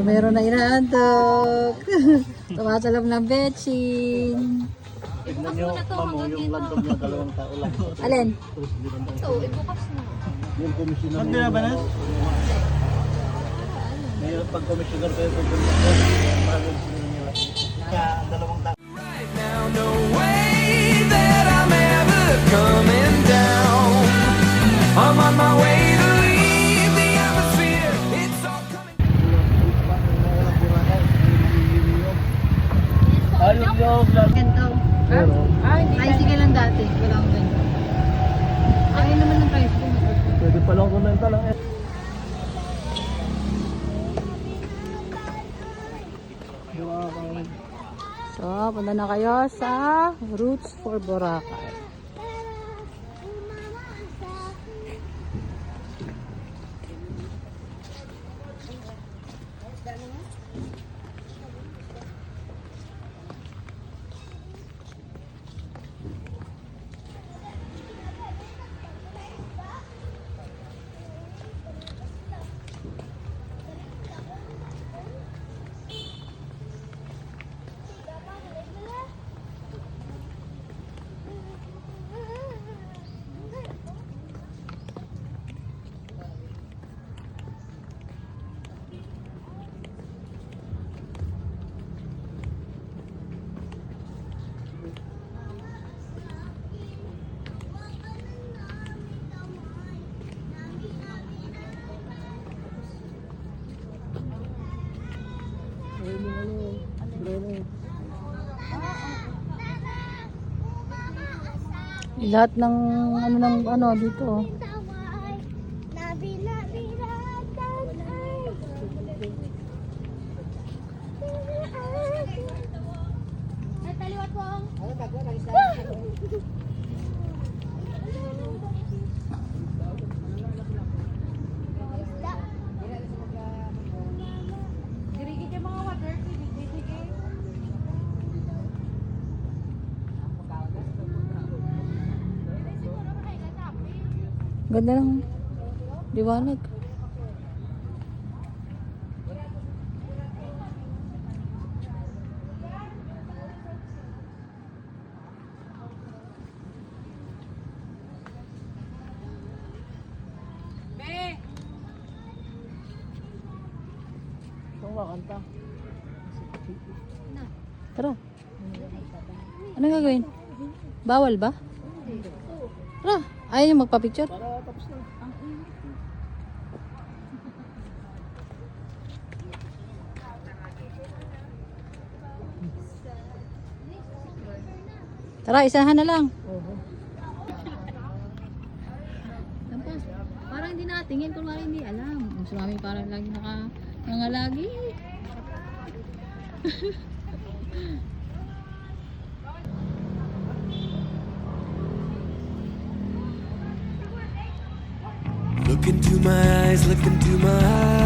Meron na inaantok. Tumatalab ng betchin. Tignan nyo, mamo, yung landong niya, 2 tao lang. Alin? Ito, ibukas na. Yung komisyoner. Ang binabanas? Ngayon, pag komisyoner kayo, pag komisyoner, marami sila nila. Kaya, 2 tao. Right now, no way that I'm ever coming down. I'm on my way to leave the atmosphere. It's all coming. Ayun yung Ganito. Ay, sige lang dati. Wala akong ganito. Ayun naman ng price ko. pwede pa lang kumenta lang eh. So, punta na kayo sa Roots for Boracay. Lahat ng ano dito. Ganda ng liwanag. Kumakanta. Tara. Anong gagawin? Bawal ba? Tara. Ayaw niyo magpa-picture? Para tapos na. Tara, isahan na lang. Parang hindi nakatingin kung hindi alam. Mas marami parang lagi nangalagi. Look into my eyes, look into my eyes.